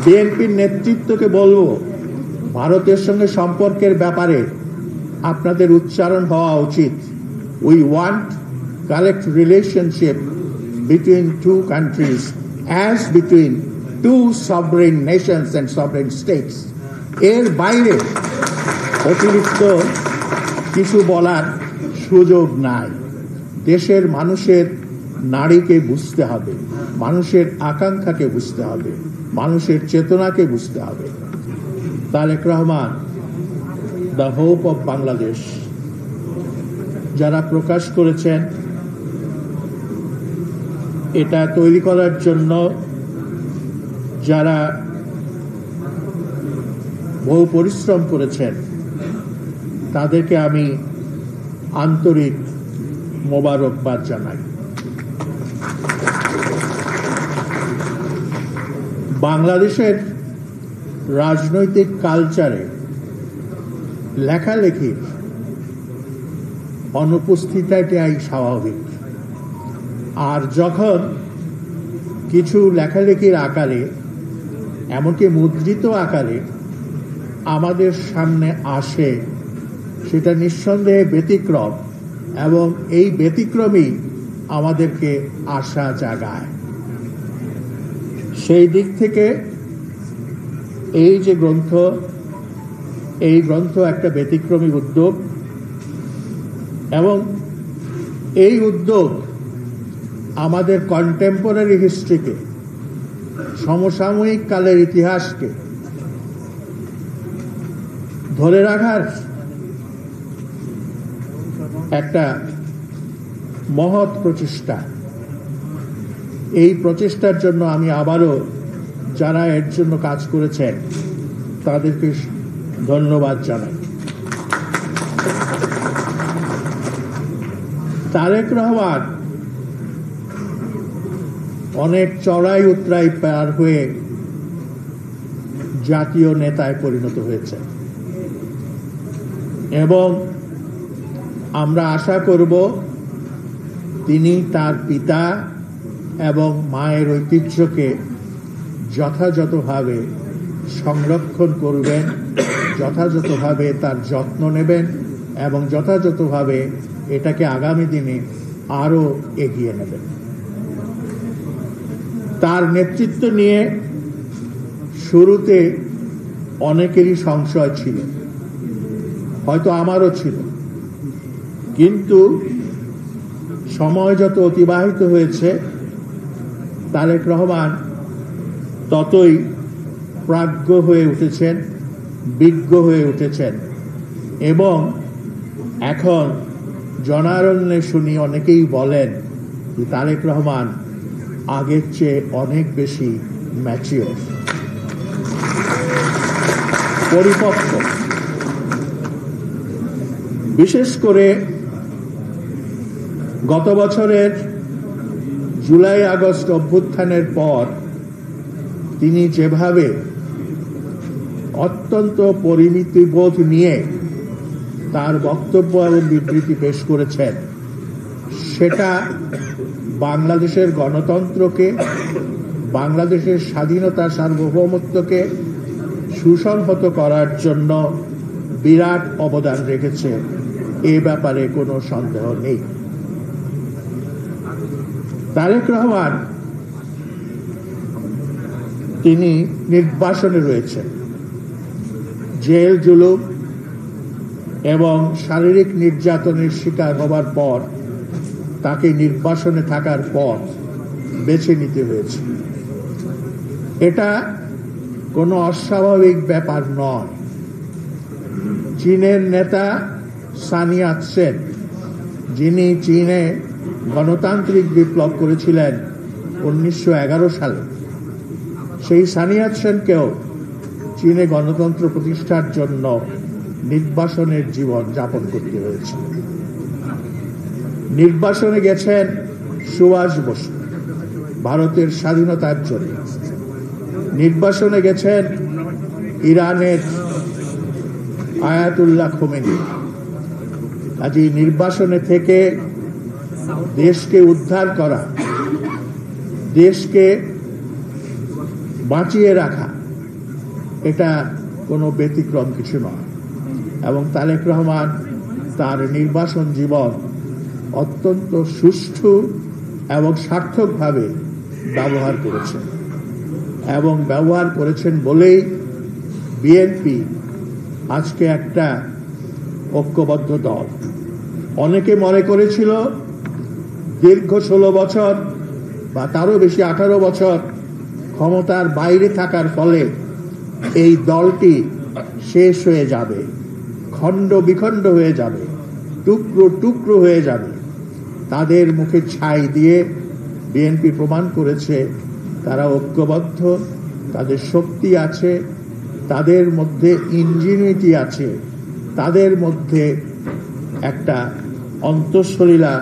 বিএনপির নেতৃত্বকে বলবো, ভারতের সঙ্গে সম্পর্কের ব্যাপারে আপনাদের উচ্চারণ হওয়া উচিত। We want correct relationship between two countries as between two sovereign nations and sovereign states. এর বাইরে অতিরিক্ত কিছু বলার সুযোগ নাই। দেশের মানুষের নাড়িকে বুঝতে হবে, মানুষের আকাঙ্ক্ষাকে বুঝতে হবে, মানুষের চেতনাকে বুঝতে হবে। Tarique Rahman, the hope of Bangladesh, যারা প্রকাশ করেছেন, এটা তৈরি করার জন্য যারা বহু পরিশ্রম করেছেন, তাদেরকে আমি আন্তরিক মোবারকবাদ জানাই। বাংলাদেশের রাজনৈতিক কালচারে লেখালেখির অনুপস্থিতিটাই স্বাভাবিক। আর যখন কিছু লেখালেখির আকারে, এমনকি মুদ্রিত আকারে আমাদের সামনে আসে, সেটা নিঃসন্দেহে ব্যতিক্রম, এবং এই ব্যতিক্রমই আমাদেরকে আশা জাগায়। সেই দিক থেকে এই যে গ্রন্থ, এই গ্রন্থ একটা ব্যতিক্রমী উদ্যোগ, এবং এই উদ্যোগ আমাদের কন্টেম্পোরারি হিস্ট্রিকে, সমসাময়িক কালের ইতিহাসকে ধরে রাখার একটা মহৎ প্রচেষ্টা। এই প্রচেষ্টার জন্য আমি আবারও যারা এর জন্য কাজ করেছেন তাদেরকে ধন্যবাদ জানাই। তারেক রহমান অনেক চড়াই উতরাই পার হয়ে জাতীয় নেতায় পরিণত হয়েছে, এবং আমরা আশা করব তিনি তার পিতা এবং মায়ের ঐতিহ্যকে যথাযথভাবে সংরক্ষণ করবেন, যথাযথভাবে তার যত্ন নেবেন, এবং যথাযথভাবে এটাকে আগামী দিনে আরো এগিয়ে নেবেন। তার নেতৃত্ব নিয়ে শুরুতে অনেকেরই সংশয় ছিল, হয়তো আমারও ছিল, কিন্তু সময় যত অতিবাহিত হয়েছে তারেক রহমান ততই প্রাজ্ঞ হয়ে উঠেছেন, বিজ্ঞ হয়ে উঠেছেন, এবং এখন জনারণ্যে শুনি অনেকেই বলেন যে তারেক রহমান আগের চেয়ে অনেক বেশি ম্যাচিওর, পরিপক্ক। বিশেষ করে গত বছরের জুলাই আগস্ট অভ্যুত্থানের পর তিনি যেভাবে অত্যন্ত পরিমিতিবোধ নিয়ে তার বক্তব্য এবং বিবৃতি পেশ করেছেন, সেটা বাংলাদেশের গণতন্ত্রকে, বাংলাদেশের স্বাধীনতা সার্বভৌমত্বকে সুসংহত করার জন্য বিরাট অবদান রেখেছে, এ ব্যাপারে কোনো সন্দেহ নেই। তারেক রহমান তিনি নির্বাসনে রয়েছেন। জেল জুলুম এবং শারীরিক নির্যাতনের শিকার হবার পর তাকে নির্বাসনে থাকার পথ বেছে নিতে হয়েছে। এটা কোনো অস্বাভাবিক ব্যাপার নয়। চীনের নেতা সান ইয়াতসেন, যিনি চীনে গণতান্ত্রিক বিপ্লব করেছিলেন 1911 সালে, সেই সান ইয়াতসেনকেও চীনে গণতন্ত্র প্রতিষ্ঠার জন্য নির্বাসনের জীবন যাপন করতে হয়েছে। নির্বাসনে গেছেন সুভাষ বসু ভারতের স্বাধীনতার জন্য, নির্বাসনে গেছেন ইরানের আয়াতুল্লাহ খোমেনি। কাজেই নির্বাসনে থেকে দেশকে উদ্ধার করা, দেশকে বাঁচিয়ে রাখা এটা কোনো ব্যতিক্রম কিছু নয়। এবং তারেক রহমান তার নির্বাচন জীবন অত্যন্ত সুষ্ঠু এবং সার্থকভাবে ব্যবহার করেছেন, এবং ব্যবহার করেছেন বলেই বিএনপি আজকে একটা ঐক্যবদ্ধ দল। অনেকে মনে করেছিল দীর্ঘ 16 বছর বা তারও বেশি 18 বছর ক্ষমতার বাইরে থাকার ফলে এই দলটি শেষ হয়ে যাবে, খণ্ড বিখণ্ড হয়ে যাবে, টুকরো টুকরো হয়ে যাবে। তাদের মুখে ছাই দিয়ে বিএনপি প্রমাণ করেছে তারা ঐক্যবদ্ধ, তাদের শক্তি আছে, তাদের মধ্যে ইঞ্জিনিউরিটি আছে, তাদের মধ্যে একটা অন্তঃসলীলা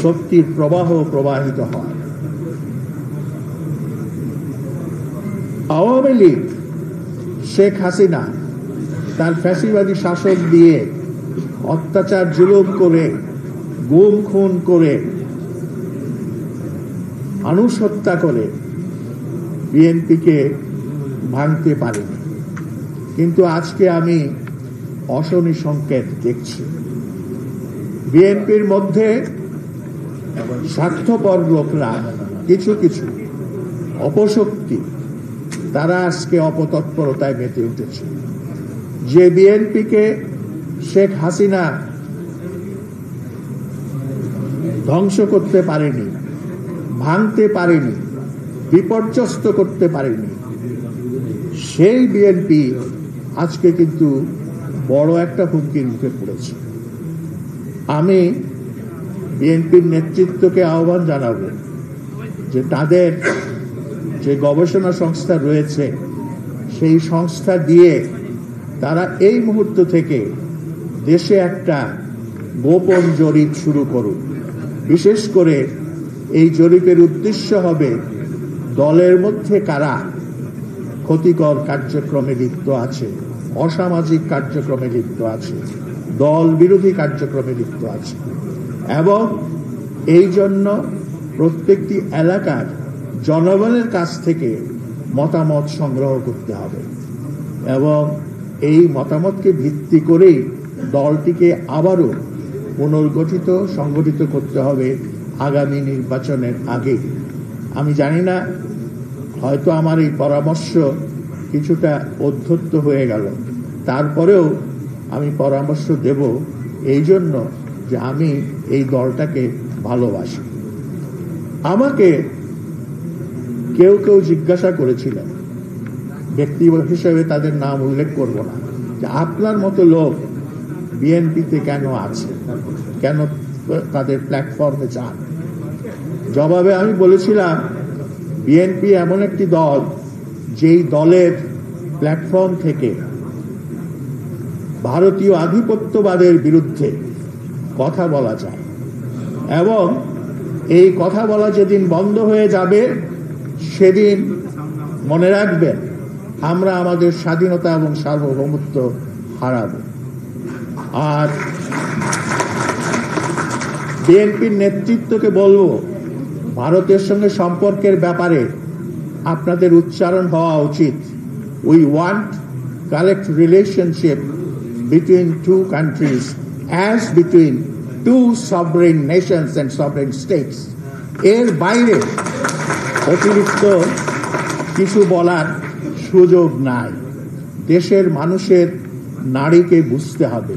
শক্তির প্রবাহ প্রবাহিত হয়। আওয়ামী লীগ শেখ হাসিনা তার ফ্যাসিবাদী শাসক দিয়ে অত্যাচার জুলুম করে, গুম খুন করে, মানুষ হত্যা করে বিএনপিকে ভাঙতে পারেনি। কিন্তু আজকে আমি অশনি সংকেত দেখছি। বিএনপির মধ্যে স্বার্থপর লোকরা, কিছু কিছু অপশক্তি, তারা আজকে অপতৎপরতায় মেতে উঠেছে। যে বিএনপিকে শেখ হাসিনা ধ্বংস করতে পারেনি, ভাঙতে পারেনি, বিপর্যস্ত করতে পারেনি, সেই বিএনপি আজকে কিন্তু বড় একটা হুমকির মুখে পড়েছে। আমি বিএনপির নেতৃত্বকে আহ্বান জানাবো যে তাদের যে গবেষণা সংস্থা রয়েছে সেই সংস্থা দিয়ে তারা এই মুহূর্ত থেকে দেশে একটা গোপন জরিপ শুরু করুন। বিশেষ করে এই জরিপের উদ্দেশ্য হবে দলের মধ্যে কারা ক্ষতিকর কার্যক্রমে লিপ্ত আছে, অসামাজিক কার্যক্রমে লিপ্ত আছে, দল বিরোধী কার্যক্রমে লিপ্ত আছে, এবং এই জন্য প্রত্যেকটি এলাকার জনগণের কাছ থেকে মতামত সংগ্রহ করতে হবে, এবং এই মতামতকে ভিত্তি করেই দলটিকে আবারও পুনর্গঠিত, সংগঠিত করতে হবে আগামী নির্বাচনের আগে। আমি জানি না, হয়তো আমার এই পরামর্শ কিছুটা অধ্যত্ত হয়ে গেল, তারপরেও আমি পরামর্শ দেব এই জন্য যে আমি এই দলটাকে ভালোবাসি। আমাকে কেউ কেউ জিজ্ঞাসা করেছিলেন, ব্যক্তি হিসেবে তাদের নাম উল্লেখ করব না, যে আপনার মতো লোক বিএনপিতে কেন আছে, কেন তাদের প্ল্যাটফর্মে যান। জবাবে আমি বলেছিলাম, বিএনপি এমন একটি দল যেই দলের প্ল্যাটফর্ম থেকে ভারতীয় আধিপত্যবাদের বিরুদ্ধে কথা বলা যায়, এবং এই কথা বলা যেদিন বন্ধ হয়ে যাবে সেদিন মনে রাখবেন আমরা আমাদের স্বাধীনতা এবং সার্বভৌমত্ব হারাব। আর বিএনপির নেতৃত্বকে বলবো, ভারতের সঙ্গে সম্পর্কের ব্যাপারে আপনাদের উচ্চারণ হওয়া উচিত, we want correct relationship between two countries as between two sovereign nations and sovereign states. এর বাইরে অতিরিক্ত কিছু বলার সুযোগ নাই। দেশের মানুষের নাড়িকে বুঝতে হবে,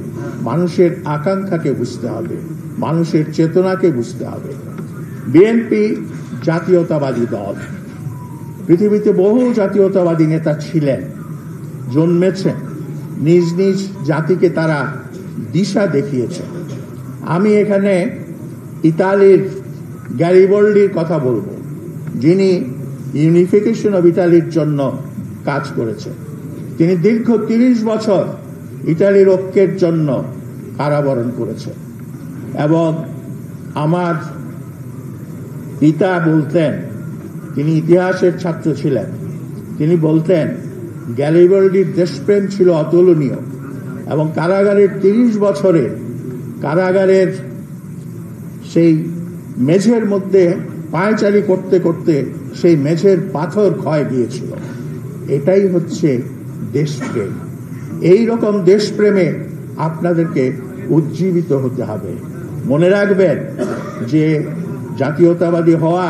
মানুষের আকাঙ্ক্ষাকে বুঝতে হবে, মানুষের চেতনাকে বুঝতে হবে। বিএনপি জাতীয়তাবাদী দল, পৃথিবীতে বহু জাতীয়তাবাদী নেতা ছিলেন, জন্মেছেন, নিজ নিজ জাতিকে তারা দিশা দেখিয়েছে। আমি এখানে ইতালির গ্যারিবল্ডির কথা বলবো, যিনি ইউনিফিকেশন অব ইতালির জন্য কাজ করেছেন। তিনি দীর্ঘ 30 বছর ইতালির ঐক্যের জন্য কারাবরণ করেছেন। এবং আমার পিতা বলতেন, তিনি ইতিহাসের ছাত্র ছিলেন, তিনি বলতেন গ্যারিবল্ডির দেশপ্রেম ছিল অতুলনীয়, এবং কারাগারের 30 বছরে কারাগারের সেই মেঝের মধ্যে পায়চারি করতে করতে সেই মেঝের পাথর ক্ষয় গিয়েছিল। এটাই হচ্ছে দেশপ্রেম। এই রকম দেশপ্রেমে আপনাদেরকে উজ্জীবিত হতে হবে। মনে রাখবেন যে জাতীয়তাবাদী হওয়া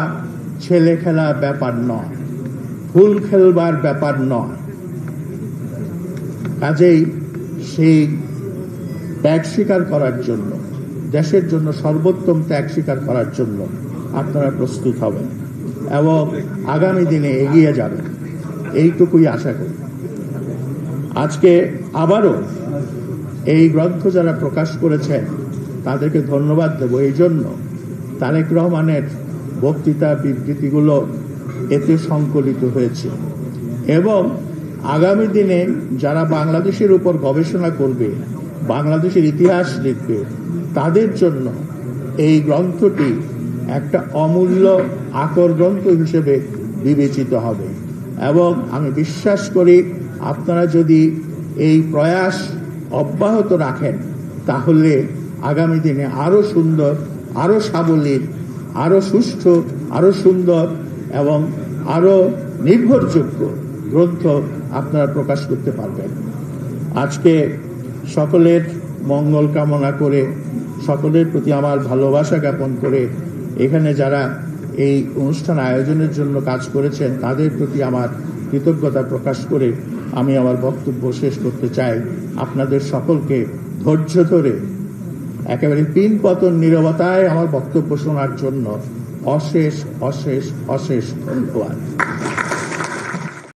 ছেলে খেলার ব্যাপার নয়, ফুল খেলবার ব্যাপার নয়। কাজেই সেই ত্যাগ স্বীকার করার জন্য, দেশের জন্য সর্বোত্তম ত্যাগ স্বীকার করার জন্য আপনারা প্রস্তুত হবেন এবং আগামী দিনে এগিয়ে যাবেন, এইটুকুই আশা করি। আজকে আবারও এই গ্রন্থ যারা প্রকাশ করেছেন তাদেরকে ধন্যবাদ দেব। এই জন্য তারেক রহমানের বক্তৃতা বিবৃতিগুলো এতে সংকলিত হয়েছে এবং আগামী দিনে যারা বাংলাদেশের উপর গবেষণা করবে, বাংলাদেশের ইতিহাস লিখবে, তাদের জন্য এই গ্রন্থটি একটা অমূল্য আকর গ্রন্থ হিসেবে বিবেচিত হবে। এবং আমি বিশ্বাস করি আপনারা যদি এই প্রয়াস অব্যাহত রাখেন তাহলে আগামী দিনে আরো সুন্দর, আরো সাবলীল, আরো সুষ্ঠু, আরো সুন্দর এবং আরো নির্ভরযোগ্য গ্রন্থ আপনারা প্রকাশ করতে পারবেন। আজকে সকলের মঙ্গল কামনা করে, সকলের প্রতি আমার ভালোবাসা জ্ঞাপন করে, এখানে যারা এই অনুষ্ঠান আয়োজনের জন্য কাজ করেছেন তাদের প্রতি আমার কৃতজ্ঞতা প্রকাশ করে আমি আমার বক্তব্য শেষ করতে চাই। আপনাদের সকলকে ধৈর্য ধরে একেবারে পিন পতন নীরবতায় আমার বক্তব্য শোনার জন্য অশেষ অশেষ অশেষ ধন্যবাদ।